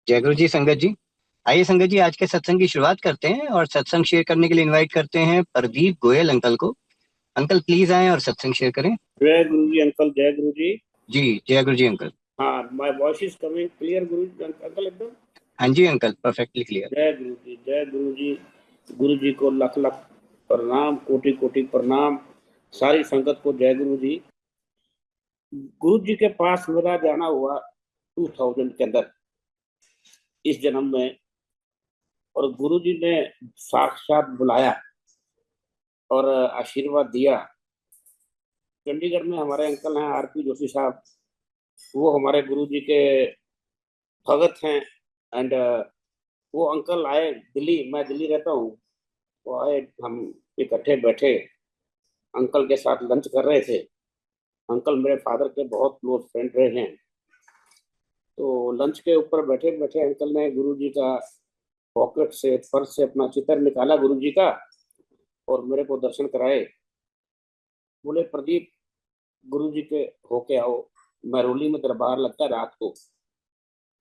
जय गुरु जी संगत जी। आइए संगत जी, आज के सत्संग की शुरुआत करते हैं और सत्संग शेयर करने के लिए इनवाइट करते हैं प्रदीप गोयल अंकल को। अंकल प्लीज आएं और सत्संग शेयर करें। जय गुरु जी अंकल, जय गुरु जी। जी जय गुरु जी अंकल। हाँ, my voice is coming clear Guru ji uncle एकदम। हाँ जी अंकल, परफेक्टली क्लियर। जय गुरु जी, जय गुरु जी। गुरु जी को लख लख प्रणाम, कोटि कोटि प्रणाम। सारी संगत को जय गुरु जी। गुरु जी के पास मेरा जाना हुआ 2000 के अंदर, इस जन्म में। और गुरु जी ने साक्षात बुलाया और आशीर्वाद दिया। चंडीगढ़ में हमारे अंकल हैं आरपी जोशी साहब, वो हमारे गुरु जी के भगत हैं। एंड वो अंकल आए दिल्ली, मैं दिल्ली रहता हूँ। वो आए, हम इकट्ठे बैठे, अंकल के साथ लंच कर रहे थे। अंकल मेरे फादर के बहुत क्लोज फ्रेंड रहे हैं। तो लंच के ऊपर बैठे बैठे अंकल ने गुरु जी का पॉकेट से, पर्स से अपना चित्र निकाला गुरु जी का, और मेरे को दर्शन कराए। बोले प्रदीप, गुरु जी के होके आओ, महरौली में दरबार लगता है रात को,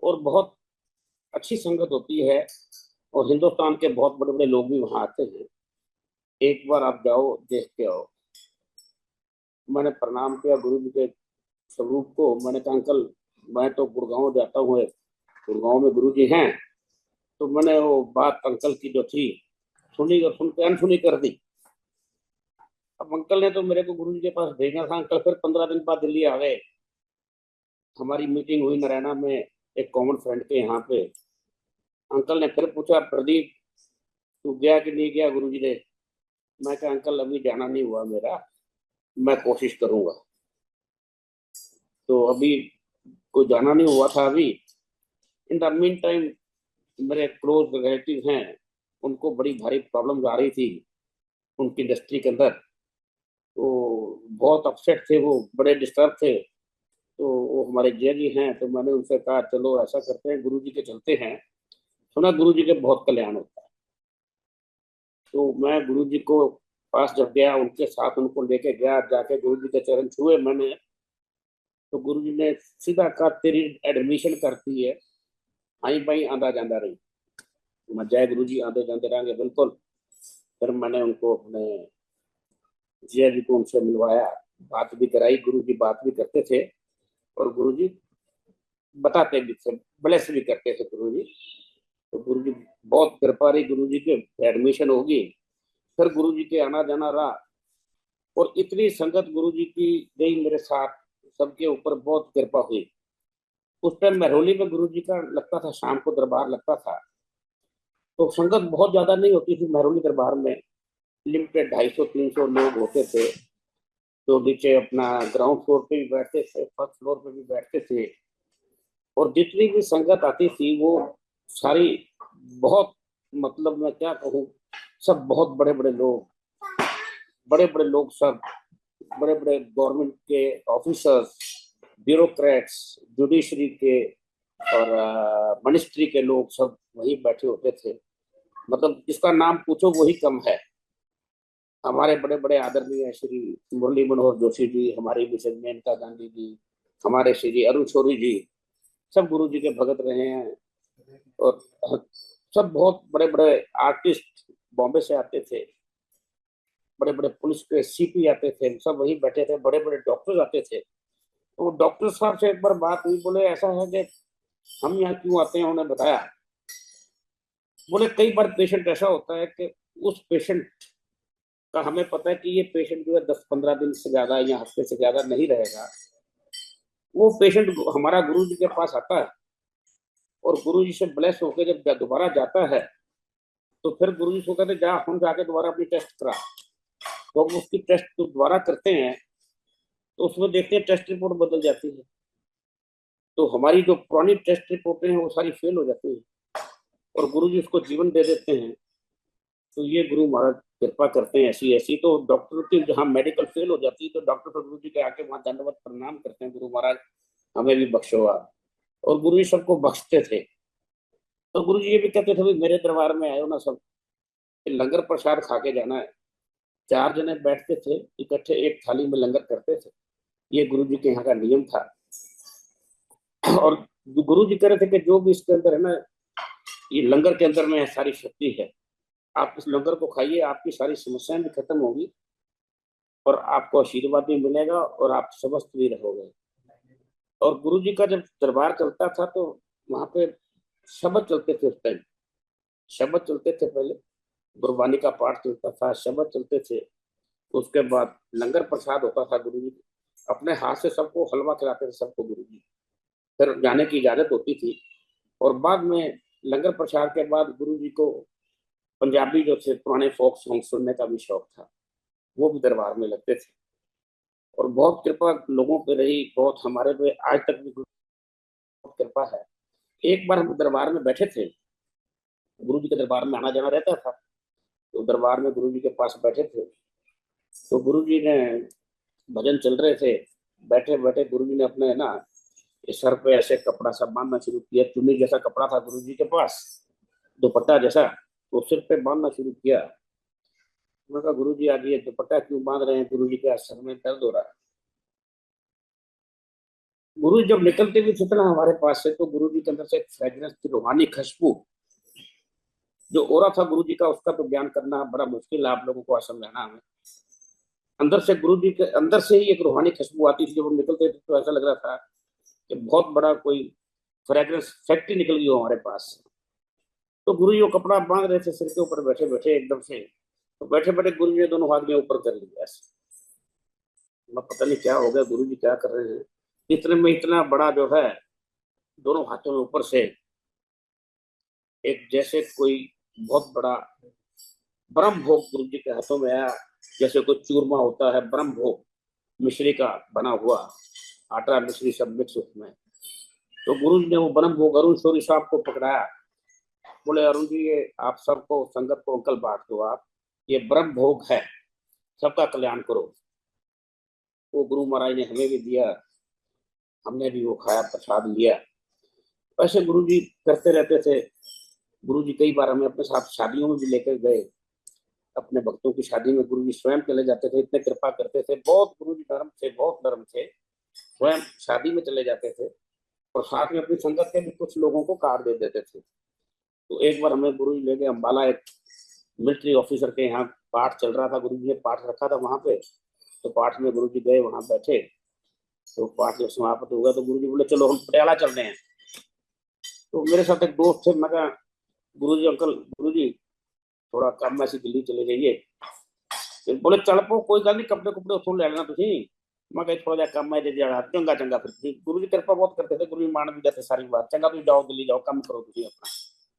और बहुत अच्छी संगत होती है, और हिंदुस्तान के बहुत बड़े बड़े लोग भी वहाँ आते हैं। एक बार आप जाओ, देख के आओ। मैंने प्रणाम किया गुरु जी के स्वरूप को। मैंने कहा अंकल, मैं तो गुड़गांव जाता हूँ, गुड़गांव में गुरु जी हैं। तो मैंने वो बात अंकल की जो थी सुनी, और सुन के अनसुनी कर दी। अब अंकल ने तो मेरे को गुरु जी के पास भेजना था। अंकल फिर 15 दिन बाद दिल्ली आ गए। हमारी मीटिंग हुई नारायणा में, एक कॉमन फ्रेंड के यहाँ पे। अंकल ने फिर पूछा, प्रदीप तू गया कि नहीं गया गुरु जी ने? मैं कहा अंकल अभी जाना नहीं हुआ मेरा, मैं कोशिश करूंगा। तो अभी कोई जाना नहीं हुआ था अभी। इन द मीन टाइम मेरे क्लोज रिलेटिव हैं, उनको बड़ी भारी प्रॉब्लम आ रही थी उनकी इंडस्ट्री के अंदर। तो बहुत अपसेट थे, वो बड़े डिस्टर्ब थे। तो वो हमारे जय जी हैं, तो मैंने उनसे कहा चलो ऐसा करते हैं, गुरु जी के चलते हैं। सुना गुरु जी के बहुत कल्याण होता है। तो मैं गुरु जी को पास जब गया, उनके साथ उनको लेके गया, जाके गुरु जी के चरण छुए मैंने। तो गुरु जी ने सीधा कहा तेरी एडमिशन करती है, आई भाई आंदा जांदा रही। मैं जय गुरु जी, आंदे जांदे रहेंगे बिल्कुल। फिर मैंने उनको अपने जिया जी को उनसे मिलवाया, बात भी कराई। गुरु जी बात भी करते थे, और गुरु जी बताते भी थे, ब्लेस भी करते थे गुरु जी। तो गुरु जी बहुत कृपा रही, गुरु जी के एडमिशन होगी। फिर गुरु जी के आना जाना रहा, और इतनी संगत गुरु जी की गई मेरे साथ, सबके ऊपर बहुत कृपा हुई। उस टाइम महरौली में गुरु जी का लगता था, शाम को दरबार लगता था। तो संगत बहुत ज्यादा नहीं होती थी महरौली दरबार में, लिमिटेड 250-300 लोग होते थे। तो नीचे अपना ग्राउंड फ्लोर पे भी बैठते थे, फर्स्ट फ्लोर पे भी बैठते थे। और जितनी भी संगत आती थी वो सारी बहुत, मतलब मैं क्या कहूँ, सब बहुत बड़े बड़े लोग, बड़े बड़े लोग सब, बड़े बड़े गवर्नमेंट के ऑफिसर्स, ब्यूरोक्रेट्स, जुडिशरी के और मिनिस्ट्री के लोग सब वहीं बैठे होते थे। मतलब जिसका नाम पूछो वही कम है। हमारे बड़े बड़े आदरणीय श्री मुरली मनोहर जोशी जी, हमारी मिसेज मेनका गांधी जी, हमारे श्री अरुण शौरी जी, सब गुरु जी के भगत रहे हैं। और सब बहुत बड़े बड़े आर्टिस्ट बॉम्बे से आते थे, बड़े बड़े पुलिस के सीपी आते थे, सब वहीं बैठे थे। बड़े बड़े डॉक्टर आते थे। तो डॉक्टर साहब से एक बार बात हुई, बोले ऐसा है कि हम यहाँ क्यों आते हैं। उन्होंने बताया, बोले कई बार पेशेंट ऐसा होता है कि उस पेशेंट का हमें पता है कि ये पेशेंट जो है 10-15 दिन से ज्यादा या हफ्ते से ज्यादा नहीं रहेगा। वो पेशेंट हमारा गुरु जी के पास आता है, और गुरु जी से ब्लेस होकर जब दोबारा जाता है, तो फिर गुरु जी को कहते जा हम जाके दोबारा अपनी टेस्ट करा। तो हम उसकी टेस्ट दोबारा करते हैं, तो उसमें देखते हैं टेस्ट रिपोर्ट बदल जाती है। तो हमारी जो पुरानी टेस्ट रिपोर्टें हैं वो सारी फेल हो जाती है, और गुरु जी उसको जीवन दे देते हैं। तो ये गुरु महाराज कृपा करते हैं ऐसी ऐसी। तो डॉक्टर की जहाँ मेडिकल फेल हो जाती है, तो डॉक्टर तो गुरु जी के आके वहाँ दंडवत प्रणाम करते हैं, गुरु महाराज हमें भी बख्शो आप। और गुरु जी सबको बख्शते थे। तो गुरु जी ये भी कहते थे, भाई मेरे दरबार में आयो ना सब, लंगर प्रसाद खा के जाना है। 4 जने बैठते थे इकट्ठे, एक थाली में लंगर करते थे। ये गुरु जी के यहाँ का नियम था। और गुरु जी कह रहे थे कि जो भी इसके अंदर है ना, ये लंगर के अंदर में सारी शक्ति है, आप इस लंगर को खाइए, आपकी सारी समस्याएं भी खत्म होगी और आपको आशीर्वाद भी मिलेगा और आप स्वस्थ भी रहोगे। और गुरु जी का जब दरबार चलता था तो वहां पे शब्द चलते थे, उस टाइम शब्द चलते थे, पहले गुरबानी का पाठ चलता था, शब्द चलते थे, उसके बाद लंगर प्रसाद होता था। गुरु जी अपने हाथ से सबको हलवा खिलाते थे, सबको गुरु जी, फिर जाने की इजाजत होती थी। और बाद में लंगर प्रसाद के बाद गुरु जी को पंजाबी जो थे पुराने फोक सॉन्ग सुनने का भी शौक था, वो भी दरबार में लगते थे। और बहुत कृपा लोगों पे रही, बहुत हमारे पे आज तक भी बहुत कृपा है। एक बार हम दरबार में बैठे थे, गुरु जी के दरबार में आना जाना रहता था, तो दरबार में गुरु जी के पास बैठे थे, तो गुरु जी ने भजन चल रहे थे, बैठे बैठे गुरु जी ने अपने ना ये सर पे ऐसे कपड़ा सा बांधना शुरू किया, चुन्नी जैसा कपड़ा था गुरु जी के पास, दुपट्टा जैसा, तो सिर पे बांधना शुरू किया। मैं कहा गुरु जी आज ये दुपट्टा क्यों बांध रहे हैं? गुरु जी के सर में दर्द हो रहा है। गुरु जी जब निकलते भी थे ना हमारे पास से, तो गुरु जी के अंदर से एक फ्रेग्रेंस थी, रूहानी खुशबू जो ओरा था गुरु जी का, उसका तो बयान करना बड़ा मुश्किल है, आप लोगों को समझाना हमें। अंदर से गुरु जी के अंदर से ही एक रूहानी खुशबू आती थी, जब हम निकलते थे तो ऐसा लग रहा था कि बहुत बड़ा कोई फ्रेग्रेंस फैक्ट्री निकल गई हो हमारे पास। तो गुरु जी वो कपड़ा बांध रहे थे सिर के ऊपर, बैठे बैठे एकदम से, तो बैठे बैठे गुरु जी ने दोनों हाथ में ऊपर कर लिया ऐसे। मैं पता नहीं क्या हो गया, गुरु जी क्या कर रहे हैं, इतने में इतना बड़ा जो है दोनों हाथों में ऊपर से एक जैसे कोई बहुत बड़ा ब्रह्म भोग गुरु जी के हाथों में आया, जैसे कोई चूरमा होता है ब्रह्म भोग, मिश्री का बना हुआ, आटा मिश्री सब मिक्स उसमें। तो गुरु जी ने वो ब्रह्म भोग अरुण शौरी साहब को पकड़ाया, बोले अरुण जी ये आप सबको संगत को अंकल बांट दो, आप ये ब्रह्म भोग है, सबका कल्याण करो। वो गुरु महाराज ने हमें भी दिया, हमने भी वो खाया, प्रसाद लिया। ऐसे गुरु जी करते रहते थे। गुरु जी कई बार हमें अपने साथ शादियों में भी लेकर गए, अपने भक्तों की शादी में गुरु जी स्वयं चले जाते थे, इतने कृपा करते थे, बहुत गुरु जी नरम थे, बहुत नरम थे, स्वयं शादी में चले जाते थे और साथ में अपनी संगत के भी कुछ लोगों को कार्ड दे देते थे। तो एक बार हमें गुरु जी ले गए अम्बाला, एक मिलिट्री ऑफिसर के यहाँ पाठ चल रहा था, गुरु जी ने पाठ रखा था वहां पे, तो पाठ में गुरु जी गए, वहां बैठे, तो पाठ जब समाप्त हो गया तो गुरु जी बोले चलो हम पटियाला चल रहे हैं। तो मेरे साथ एक दोस्त थे, मैं कहा गुरु जी अंकल, गुरु जी थोड़ा काम ऐसी दिल्ली चले जाइए। तो बोले चल पो कोई गल नहीं, कपड़े कुपड़े उथों ले लेना तुसी। मैं कहा थोड़ा जहा काम है जे जाना, चंगा चंगा। फिर गुरु जी कृपा बहुत करते थे, गुरु जी मान भी जाते सारी बात, चंगा तुम जाओ दिल्ली जाओ, काम करो तुम अपना,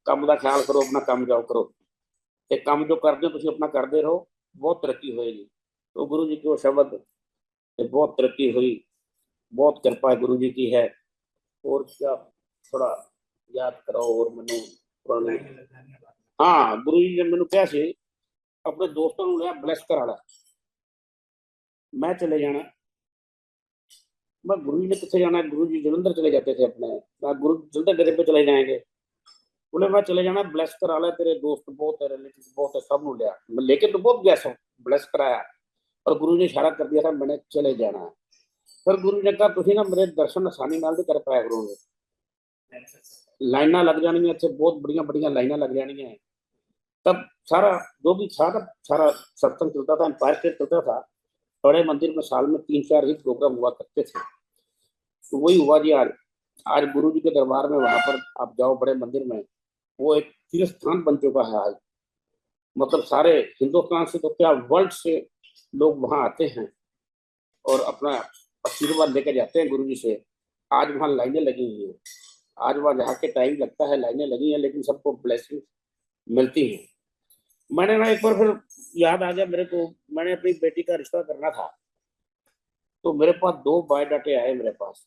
काम का ख्याल करो, अपना काम जाओ करो, ते काम जो करते हो तुम अपना करते रहो, बहुत तरक्की होएगी। तो गुरु जी के वो शब्द बहुत तरक्की हुई, बहुत कृपा गुरु जी की है। और क्या थोड़ा याद कराओ और मैंने पुराने। हाँ गुरु जी ने मैंने क्या सी अपने दोस्तों को लिया ब्लेस कराना, मैं चले जाना। मैं गुरु जी ने कितने जाना, गुरु जी जलंधर चले जाते थे अपने, मैं गुरु जलंधर डेरे पे चले जाएंगे, बोले मैं चले जाना ब्लेस करा ले, तेरे दोस्त बहुत है, रिलेटिव बहुत है, सब नु लिया। मैं लेके तो बहुत गया सब ब्लेस कराया, और गुरु जी ने इशारा कर दिया था मैंने चले जाना है। फिर गुरु जी ने कहा तुम ना मेरे दर्शन आसानी नाल भी कर पाया करोगे, लाइना लग जानी इतने बहुत बढ़िया बढ़िया लाइना लग जानी है। तब सारा जो भी सारा सारा सत्संग चलता था, एम्पायर स्टेट चलता था, बड़े मंदिर में साल में 3-4 ही प्रोग्राम हुआ करते थे। तो वही हुआ जी आज, आज गुरु जी के दरबार में वहां पर आप जाओ बड़े मंदिर में, वो एक तीर्थ स्थान बन चुका है आज। मतलब सारे हिंदुस्तान से तो क्या वर्ल्ड से लोग वहां आते हैं और अपना आशीर्वाद लेके जाते हैं गुरु जी से। आज वहां लाइनें लगी हुई है, आज वहां जहाँ के टाइम लगता है लाइनें लगी हैं, लेकिन सबको ब्लेसिंग मिलती है। मैंने ना एक बार फिर याद आ गया मेरे को, मैंने अपनी बेटी का रिश्ता करना था, तो मेरे पास 2 बायोडाटे आए मेरे पास।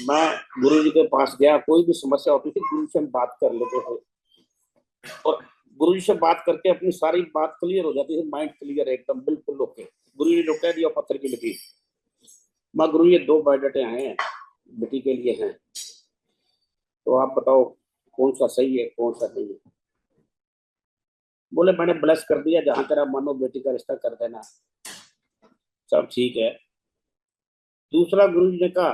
मैं गुरु जी के पास गया, कोई भी समस्या होती थी गुरु से हम बात कर लेते थे, और गुरु जी से बात करके अपनी सारी बात क्लियर हो जाती थी, माइंड क्लियर एकदम बिल्कुल ओके। गुरु जी ने कह दिया पत्थर की लकीर। मैं गुरु ये 2 बायोडाटे आए हैं, बेटी के लिए हैं, तो आप बताओ कौन सा सही है कौन सा नहीं है। बोले मैंने ब्लेस कर दिया, जहां तेरा मन हो बेटी का रिश्ता कर देना, सब ठीक है। दूसरा गुरु जी ने कहा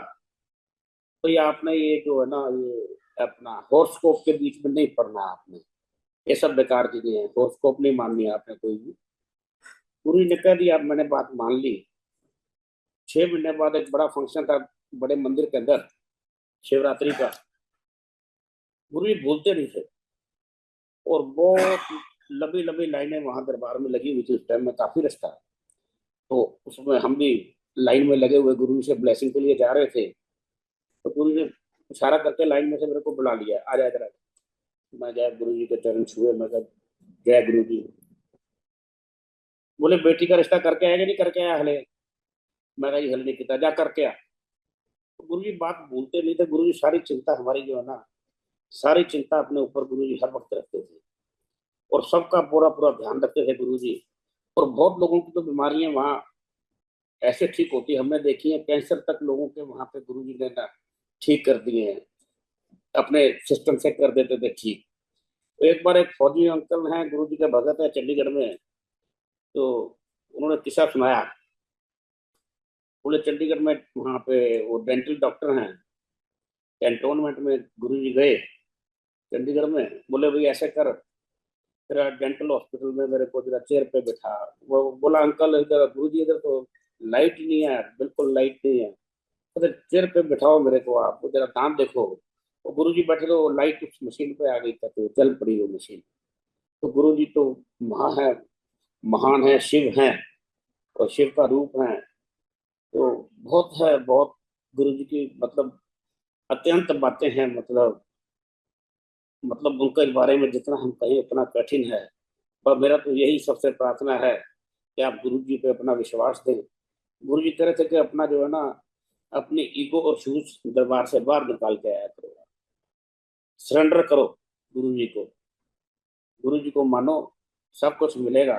तो ये आपने ये जो है ना, ये अपना हॉरोस्कोप के बीच में नहीं पढ़ना आपने। ये सब बेकार चीजें हैं, हॉरोस्कोप नहीं माननी है आपने कोई भी। गुरु जी ने कह दिया, अब मैंने बात मान ली। 6 महीने बाद एक बड़ा फंक्शन था बड़े मंदिर के अंदर, शिवरात्रि का। गुरु जी भूलते नहीं थे, और बहुत लंबी लंबी लाइनें वहां दरबार में लगी हुई थी। उस टाइम में काफी रश था, तो उसमें हम भी लाइन में लगे हुए गुरु जी से ब्लेसिंग के लिए जा रहे थे। तो गुरु जी ने इशारा करके लाइन में से मेरे को बुला लिया, आ जा इधर आ जा। मैं गया, गुरु जी के चरण छुए, मैं कहा जय गुरु जी। बोले बेटी का रिश्ता करके आया कि नहीं करके आया हले? मैं कहा हल नहीं किया, जा करके आ। तो गुरु जी बात भूलते नहीं थे। गुरु जी सारी चिंता हमारी जो है ना, सारी चिंता अपने ऊपर गुरु जी हर वक्त रखते थे, और सबका पूरा पूरा ध्यान रखते थे गुरु जी। और बहुत लोगों की तो बीमारियां वहाँ ऐसे ठीक होती हमने देखी है, कैंसर तक लोगों के वहां पे गुरु जी ने ना ठीक कर दिए हैं, अपने सिस्टम से कर देते थे ठीक। तो एक बार एक फौजी अंकल हैं, गुरु जी के भगत है चंडीगढ़ में, तो उन्होंने किस्सा सुनाया। बोले चंडीगढ़ में वहाँ पे वो डेंटल डॉक्टर हैं, कैंटोनमेंट में गुरु जी गए चंडीगढ़ में। बोले भाई ऐसे कर, तेरा डेंटल हॉस्पिटल में मेरे को जरा चेयर पे बैठा। वो बोला अंकल इधर गुरु जी इधर तो लाइट नहीं है, बिल्कुल लाइट नहीं है। तो चेयर पे बिठाओ मेरे को, आप जरा दांत देखो। तो गुरु जी बैठे तो लाइट उस मशीन पे आ गई, तो चल पड़ी वो मशीन। तो गुरु जी तो महा है, महान है, शिव हैं, और शिव का रूप है। तो बहुत है, बहुत गुरु जी की मतलब अत्यंत बातें हैं। मतलब उनके बारे में जितना हम कहें उतना कठिन है। पर मेरा तो यही सबसे प्रार्थना है कि आप गुरु जी पे अपना विश्वास दें। गुरु जी कह रहे थे कि अपना जो है ना, अपनी ईगो और शूज दरबार से बाहर निकाल के आया करो, सरेंडर करो गुरु जी को, गुरु जी को मानो, सब कुछ मिलेगा।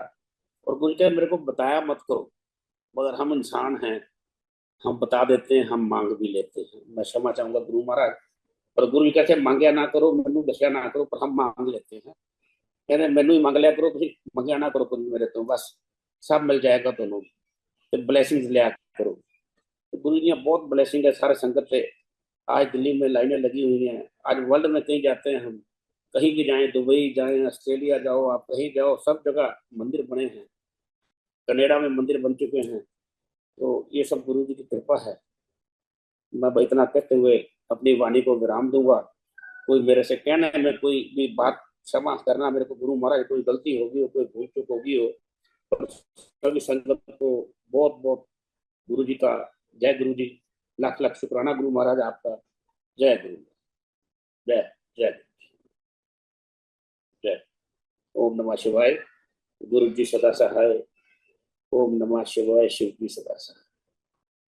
और गुरु जी ने मेरे को बताया मत करो, मगर हम इंसान हैं, हम बता देते हैं, हम मांग भी लेते हैं। मैं क्षमा चाहूंगा गुरु महाराज। और गुरु जी कहते मांगया ना करो, मैनू दसिया ना करो, पर हम मांग लेते हैं। कहते मैनू ही मांग लिया करो, तुम मंगया ना करो कुछ मेरे तो, बस सब मिल जाएगा दोनों। तो ब्लेसिंग लिया करो। तो गुरु जी बहुत ब्लेसिंग है सारे संगत पे। आज दिल्ली में लाइनें लगी हुई हैं, आज वर्ल्ड में कहीं जाते हैं हम, कहीं भी जाएं, दुबई जाएं, ऑस्ट्रेलिया जाओ, आप कहीं जाओ, सब जगह मंदिर बने हैं। कनाडा में मंदिर बन चुके हैं। तो ये सब गुरु जी की कृपा है। मैं इतना कहते हुए अपनी वाणी को विराम दूंगा। कोई मेरे से कहने में कोई भी बात क्षमा करना मेरे को गुरु महाराज, कोई गलती होगी हो, कोई भूल चूक होगी हो, तो सभी संगत को बहुत बहुत गुरु जी का जय गुरु जी, लाख लाख शुक्राना गुरु महाराज आपका। जय गुरु, जय जय जय। ओम नमः शिवाय। गुरु जी सदा सहाय। ओम नमः शिवाय, शिव जी सदा सहाय।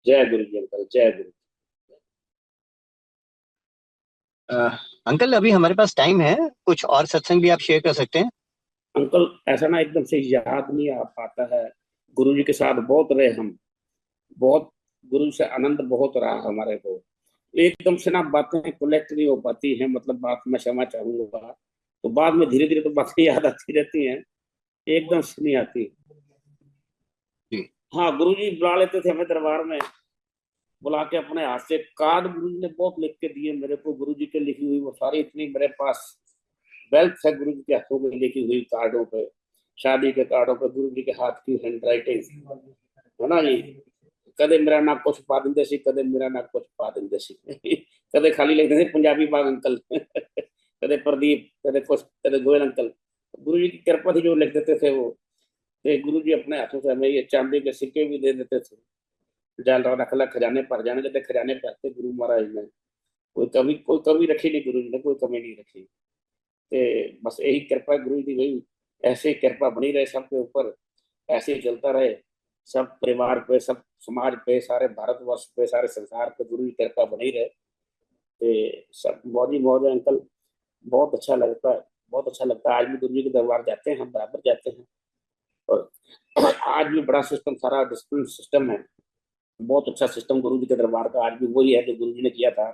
जय गुरु जी अंकल, जय गुरु। अ, अंकल अभी हमारे पास टाइम है, कुछ और सत्संग भी आप शेयर कर सकते हैं। अंकल ऐसा ना एकदम से याद नहीं आ पाता है। गुरु जी के साथ बहुत रहे हम, बहुत गुरु से आनंद बहुत रहा हमारे को। एकदम से ना बातें कलेक्ट नहीं हो पाती हैं, मतलब बात मैं क्षमा चाहूंगा। तो बाद में धीरे धीरे तो बातें याद आती रहती हैं, एकदम से नहीं आती। जी। हाँ गुरु जी बुला लेते थे हमें दरबार में, बुला के अपने हाथ से कार्ड गुरु जी ने बहुत लिख के दिए मेरे को। गुरु जी के लिखी हुई वो सारी इतनी मेरे पास वेल्थ है गुरु जी के हाथों में लिखी हुई कार्डों पे, शादी के कार्डों पे गुरु जी के हाथ की हैंड राइटिंग है ना जी। कदे मेरा ना कुछ पा देंगे सी, कदे मेरा ना कुछ पा देंगे सी। कदे खाली लिखते थे पंजाबी बाग अंकल। कदे प्रदीप, कदे कुछ, कदे गोयल अंकल। गुरु जी की कृपा थी जो लिख देते थे वो। तो गुरु जी अपने हाथों से हमें ये चांदी के सिक्के भी दे देते थे। जाल रख ला खजाने भर जाने, कहते खजाने भरते गुरु महाराज ने। कोई कमी रखी नहीं गुरु जी ने, कोई कमी नहीं रखी। ते बस यही कृपा गुरु जी की गई। ऐसे ही कृपा बनी रहे सबके ऊपर, ऐसे ही चलता रहे। सब परिवार पे, सब समाज पे, सारे भारतवर्ष पे, सारे संसार पे गुरु की कृपा बनी रहे। ते सब मौज ही मौज है अंकल। बहुत अच्छा लगता है, बहुत अच्छा लगता है। आज भी गुरु जी के दरबार जाते हैं, हम बराबर जाते हैं। और आज भी बड़ा सिस्टम, सारा डिसिप्लिन सिस्टम है। बहुत अच्छा सिस्टम गुरु जी के दरबार का आज भी वही है जो गुरु जी ने किया था।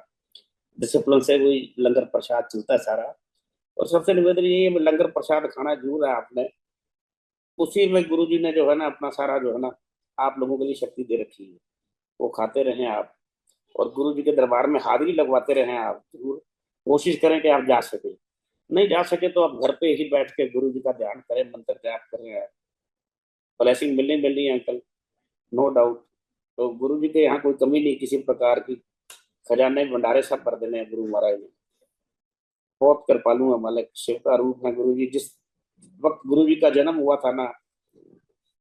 डिसिप्लिन से वही लंगर प्रसाद चलता है सारा। और सबसे निवेदन ये है, लंगर प्रसाद खाना जरूर है आपने। उसी में गुरु जी ने जो है ना अपना सारा जो है ना आप लोगों के लिए शक्ति दे रखी है, वो खाते रहें आप। और गुरु जी के दरबार में हाजिरी लगवाते रहे। आप जरूर कोशिश करें कि आप जा सके। नहीं जा सके तो आप घर पे ही बैठ के गुरु जी का ध्यान करें, मंत्र जाप करें। ब्लेसिंग मिलनी है अंकल, नो डाउट। तो गुरु जी के यहाँ कोई कमी नहीं किसी प्रकार की, खजाने भंडारे सब भर देने हैं गुरु महाराज ने। बहुत कृपालु है मालिक, शिव का रूप है गुरु जी। जिस वक्त गुरु जी का जन्म हुआ था ना,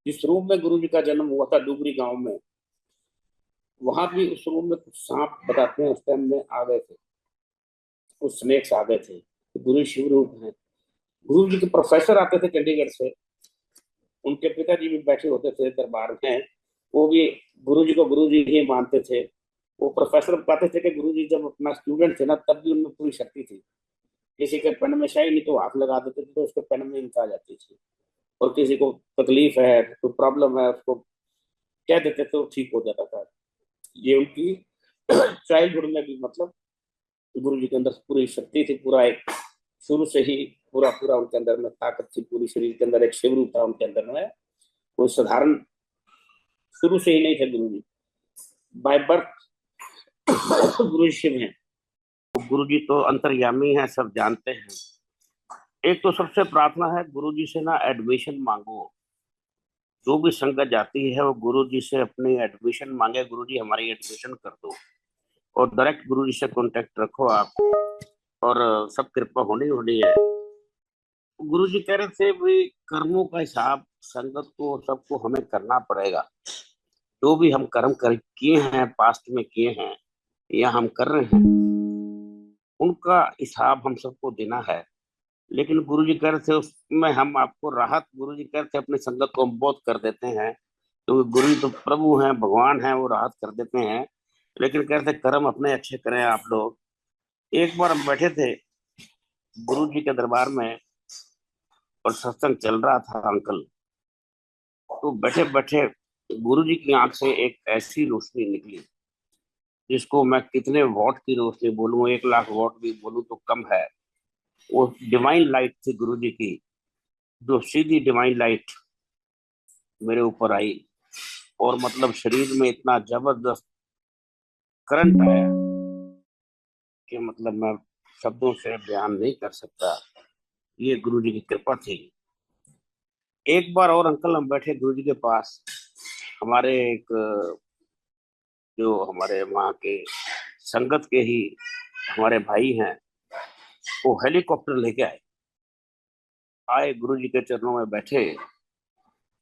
जिस रूम में गुरु जी का जन्म हुआ था डुगरी गांव में, वहां भी उस रूम में कुछ सांप बताते हैं उस टाइम में आ गए थे, कुछ स्नेक्स आ गए थे। तो गुरु शिव रूप है। गुरु जी के प्रोफेसर आते थे चंडीगढ़ से, उनके पिताजी भी बैठे होते थे दरबार में, वो भी गुरु जी को गुरु जी ही मानते थे। वो प्रोफेसर बताते थे कि गुरु जी जब अपना स्टूडेंट थे ना, तब भी उनमें पूरी शक्ति थी। किसी के पेन में शायद नहीं तो हाथ लगा देते थे तो उसके पेन में इंक आ जाती थी। और किसी को तकलीफ है, कोई प्रॉब्लम है, उसको कह देते तो ठीक हो जाता था। ये उनकी चाइल्डहुड में भी मतलब गुरु जी के अंदर पूरी शक्ति थी। पूरा एक शुरू से ही पूरा पूरा उनके अंदर में ताकत थी। पूरी शरीर के अंदर एक शिव रूप था उनके अंदर में। कोई साधारण शुरू से ही नहीं थे गुरु जी, बाय बर्थ गुरु शिव हैं। तो गुरु जी तो अंतर्यामी हैं, सब जानते हैं। एक तो सबसे प्रार्थना है गुरु जी से ना एडमिशन मांगो। जो भी संगत जाती है वो गुरु जी से अपनी एडमिशन मांगे, गुरु जी हमारी एडमिशन कर दो। और डायरेक्ट गुरु जी से कांटेक्ट रखो आप, और सब कृपा होनी होनी है। गुरु जी कह रहे थे भी कर्मों का हिसाब संगत को सबको हमें करना पड़ेगा। जो भी हम कर्म कर किए हैं, पास्ट में किए हैं या हम कर रहे हैं, उनका हिसाब हम सबको देना है। लेकिन गुरु जी कह रहे थे उसमें हम आपको राहत, गुरु जी कह रहे थे अपनी संगत को हम बहुत कर देते हैं। तो गुरु जी तो प्रभु हैं, भगवान हैं, वो राहत कर देते हैं। लेकिन कह रहे थे कर्म अपने अच्छे करें आप लोग। एक बार हम बैठे थे गुरु जी के दरबार में और सत्संग चल रहा था अंकल। तो बैठे बैठे गुरु जी की आंख से एक ऐसी रोशनी निकली जिसको मैं कितने वॉट की रोशनी बोलूं, 1 लाख वॉट भी बोलूं तो कम है। वो डिवाइन लाइट थी गुरु जी की, जो सीधी डिवाइन लाइट मेरे ऊपर आई। और मतलब शरीर में इतना जबरदस्त करंट आया कि मतलब मैं शब्दों से बयान नहीं कर सकता। ये गुरु जी की कृपा थी। एक बार और अंकल हम बैठे गुरु जी के पास, हमारे एक जो हमारे वहाँ के संगत के ही हमारे भाई हैं, वो हेलीकॉप्टर लेके आए। आए गुरु जी के चरणों में बैठे,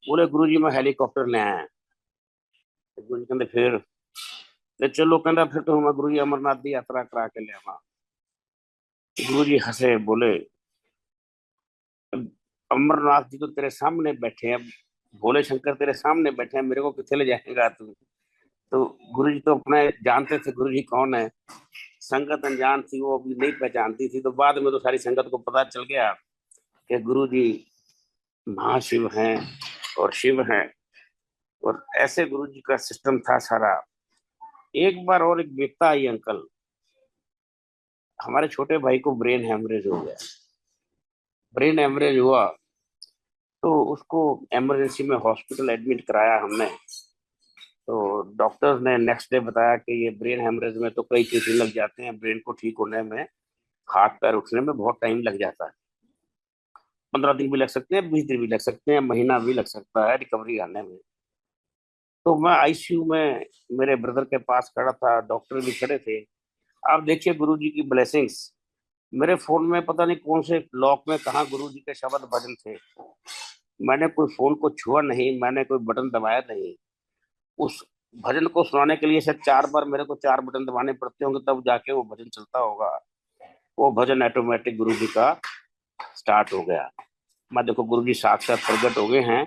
बोले गुरु जी मैं हेलीकॉप्टर ले आया। गुरु जी कहते फिर, ते चलो कहता फिर तो मैं गुरु जी अमरनाथ की यात्रा करा के ले आवा। गुरु जी हंसे, बोले अमरनाथ जी तो तेरे सामने बैठे हैं, भोले शंकर तेरे सामने बैठे हैं, मेरे को कितने ले जाएगा तू। तो गुरु जी तो अपने जानते थे गुरु जी कौन है। संगत अनजान थी, वो अभी नहीं पहचानती थी। तो बाद में तो सारी संगत को पता चल गया कि गुरु जी महाशिव हैं और शिव हैं। और ऐसे गुरु जी का सिस्टम था सारा। एक बार और एक बेटा आई अंकल, हमारे छोटे भाई को ब्रेन हेमरेज हो गया। ब्रेन हेमरेज हुआ तो उसको इमरजेंसी में हॉस्पिटल एडमिट कराया हमने। तो डॉक्टर्स ने नेक्स्ट डे बताया कि ये ब्रेन हेमरेज में तो कई चीजें लग जाते हैं, ब्रेन को ठीक होने में, हाथ पैर उठने में बहुत टाइम लग जाता है। 15 दिन भी लग सकते हैं, 20 दिन भी लग सकते हैं, महीना भी लग सकता है रिकवरी आने में। तो मैं आईसीयू में मेरे ब्रदर के पास खड़ा था, डॉक्टर भी खड़े थे। आप देखिए गुरु जी की ब्लेसिंग्स। मेरे फोन में पता नहीं कौन से लॉक में कहा गुरु जी के शब्द भजन थे। मैंने कोई फोन को छुआ नहीं, मैंने कोई बटन दबाया नहीं। उस भजन को सुनाने के लिए शायद 4 बार मेरे को 4 बटन दबाने पड़ते होंगे, तब जाके वो भजन चलता होगा। वो भजन ऑटोमेटिक गुरु जी का स्टार्ट हो गया। मैं देखो गुरु जी साक्षात प्रकट हो गए हैं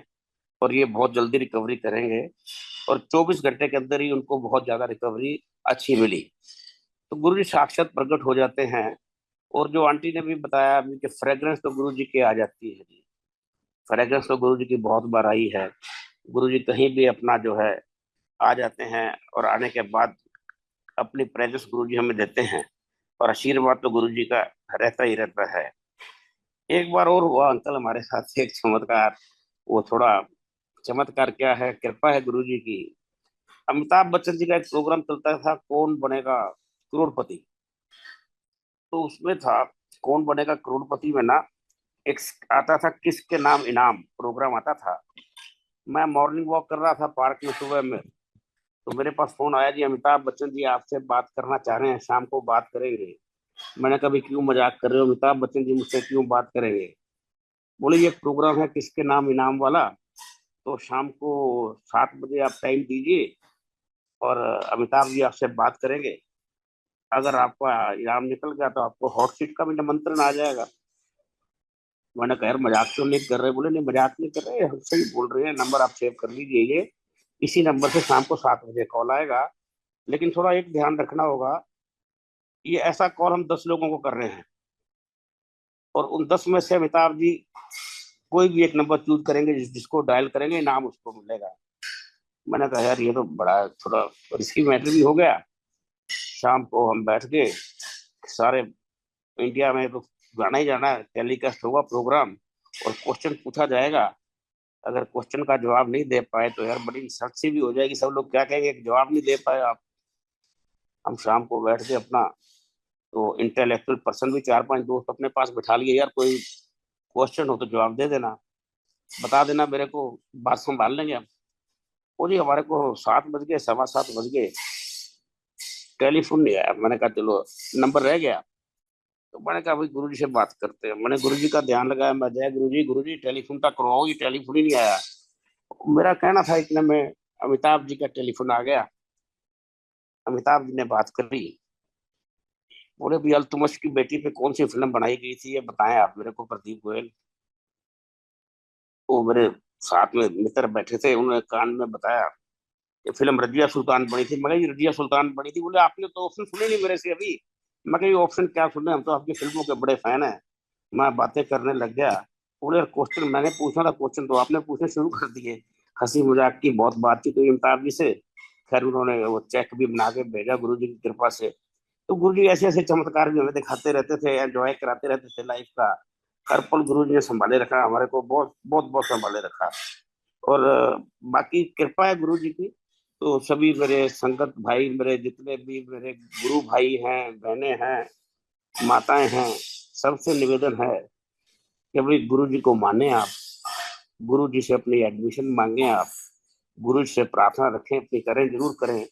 और ये बहुत जल्दी रिकवरी करेंगे। और 24 घंटे के अंदर ही उनको बहुत ज्यादा रिकवरी अच्छी मिली। तो गुरु जी साक्षात प्रकट हो जाते हैं। और जो आंटी ने भी बताया अभी कि फ्रेग्रेंस तो गुरु जी की आ जाती है जी। फ्रेग्रेंस तो गुरु जी की बहुत बार आई है। गुरु जी कहीं भी अपना जो है आ जाते हैं, और आने के बाद अपनी प्रेजेंस गुरु जी हमें देते हैं। और आशीर्वाद तो गुरु जी का रहता ही रहता है। एक बार और हुआ अंकल हमारे साथ एक चमत्कार। वो थोड़ा चमत्कार क्या है, कृपा है गुरु जी की। अमिताभ बच्चन जी का एक प्रोग्राम चलता था, कौन बनेगा करोड़पति। तो उसमें था कौन बनेगा करोड़पति में ना, एक आता था किसके नाम इनाम, प्रोग्राम आता था। मैं मॉर्निंग वॉक कर रहा था पार्क में सुबह में, तो मेरे पास फोन आया, जी अमिताभ बच्चन जी आपसे बात करना चाह रहे हैं, शाम को बात करेंगे। मैंने कभी क्यों मजाक कर रहे हो अमिताभ बच्चन जी, मुझसे क्यों बात करेंगे। बोले ये प्रोग्राम है किसके नाम इनाम वाला, तो शाम को 7 बजे आप टाइम दीजिए और अमिताभ जी आपसे बात करेंगे। अगर आपका इनाम निकल गया तो आपको हॉट सीट का भी निमंत्रण आ जाएगा। मैंने कहा यार मजाक क्यों नहीं कर रहे। बोले नहीं मजाक नहीं कर रहे, हम सही बोल रहे हैं, नंबर आप सेव कर लीजिए, ये इसी नंबर से शाम को 7 बजे कॉल आएगा। लेकिन थोड़ा एक ध्यान रखना होगा, ये ऐसा कॉल हम 10 लोगों को कर रहे हैं और उन 10 में से अमिताभ जी कोई भी एक नंबर चूज करेंगे, जिसको डायल करेंगे इनाम उसको मिलेगा। मैंने कहा यार ये तो बड़ा थोड़ा रिस्की मैटर भी हो गया। शाम को हम बैठ के सारे इंडिया में तो जाना ही जाना है, टेलीकास्ट होगा प्रोग्राम और क्वेश्चन पूछा जाएगा। अगर क्वेश्चन का जवाब नहीं दे पाए तो यार बड़ी इंसल्ट सी भी हो जाएगी, सब लोग क्या कहेंगे कि जवाब नहीं दे पाए आप। हम शाम को बैठ के अपना तो इंटेलेक्चुअल पर्सन भी 4-5 दोस्त अपने पास बिठा लिए, यार कोई क्वेश्चन हो तो जवाब दे देना, बता देना मेरे को, बात संभाल लेंगे हम। वो जी हमारे को 7 बज गए, 7:15 बज गए, टेलीफोन नहीं आया। मैंने कहा चलो नंबर रह गया, तो मैंने कहा भाई गुरु जी से बात करते हैं। मैंने गुरु जी का ध्यान लगाया, मैं जय गुरु जी टेलीफोन का करवाओ, ये टेलीफोन ही नहीं आया। मेरा कहना था इतने में अमिताभ जी का टेलीफोन आ गया। अमिताभ जी ने बात करी, बोले भी अल्तुमश की बेटी पे कौन सी फिल्म बनाई गई थी ये बताएं आप मेरे को प्रदीप गोयल। वो मेरे साथ में मित्र बैठे थे, उन्होंने कान में बताया ये फिल्म रजिया सुल्तान बनी थी। मगर ये रजिया सुल्तान बनी थी। बोले आपने तो ऑप्शन सुने नहीं मेरे से अभी। मैं ये ऑप्शन क्या सुने, हम तो आपकी फिल्मों के बड़े फैन हैं। मैं बातें करने लग गया। बोले क्वेश्चन मैंने पूछा था, क्वेश्चन तो आपने पूछने शुरू कर दिए। हंसी मजाक की बहुत बात की तो अमिताभ जी से। खैर उन्होंने वो चेक भी बना के भेजा गुरु जी की कृपा से। तो गुरु जी ऐसे ऐसे चमत्कार भी हमें दिखाते रहते थे, एंजॉय कराते रहते थे लाइफ का। हर पल गुरु जी ने संभाले रखा हमारे को, बहुत बहुत बहुत संभाले रखा। और बाकी कृपा है गुरु जी की। तो सभी मेरे संगत भाई, मेरे जितने भी मेरे गुरु भाई हैं, बहनें हैं, माताएं हैं, सबसे निवेदन है कि भाई गुरु जी को माने आप, गुरु जी से अपनी एडमिशन मांगे आप, गुरु जी से प्रार्थना रखें, अपनी करें जरूर करें।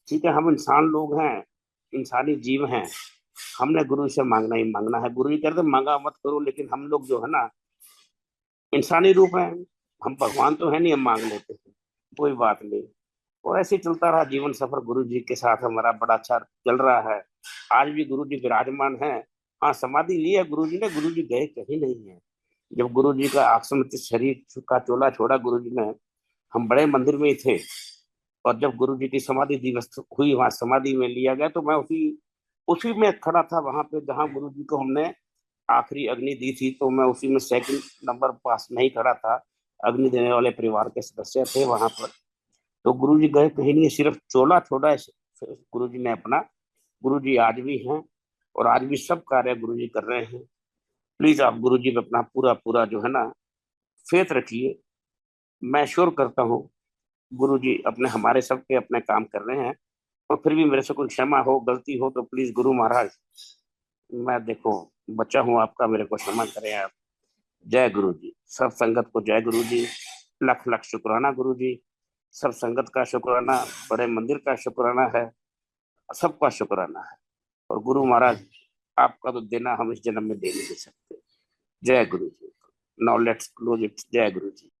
ठीक है, हम इंसान लोग हैं, इंसानी जीव हैं, हमने गुरु से मांगना ही मांगना है। गुरु जी कहते मांगा मत करो, लेकिन हम लोग जो है ना इंसानी रूप है, हम भगवान तो है नहीं, हम मांग लेते हैं, कोई बात नहीं। और ऐसे ही चलता रहा जीवन सफर, गुरु जी के साथ हमारा बड़ा अच्छा चल रहा है। आज भी गुरु जी विराजमान है। हाँ समाधि ली है गुरु जी ने, गुरु जी गए कहीं नहीं है। जब गुरु जी का आश्रम शरीर का चोला छोड़ा गुरु जी ने, हम बड़े मंदिर में ही थे। और जब गुरु जी की समाधि दिवस हुई, वहां समाधि में लिया गया, तो मैं उसी उसी में खड़ा था, वहां पे जहां गुरु जी को हमने आखिरी अग्नि दी थी। तो मैं उसी में सेकंड नंबर पास नहीं खड़ा था, अग्नि देने वाले परिवार के सदस्य थे वहां पर। तो गुरु जी गए कहीं नहीं, सिर्फ चोला छोड़ा है गुरु जी ने अपना। गुरु जी आज भी हैं और आज भी सब कार्य गुरु जी कर रहे हैं। प्लीज आप गुरु जी पे अपना पूरा पूरा जो है ना फेथ रखिए। मैं श्योर करता हूँ गुरु जी अपने हमारे सबके अपने काम कर रहे हैं। और फिर भी मेरे से कोई क्षमा हो, गलती हो, तो प्लीज गुरु महाराज, मैं देखो बच्चा हूँ आपका, मेरे को क्षमा करें आप। जय गुरु जी, सब संगत को जय गुरु जी। लख लख शुक्राना गुरु जी, सब संगत का शुक्राना, बड़े मंदिर का शुक्राना है, सबका शुक्राना है। और गुरु महाराज आपका तो देना हम इस जन्म में दे नहीं सकते। जय गुरु जी। Now let's close it. जय गुरु जी।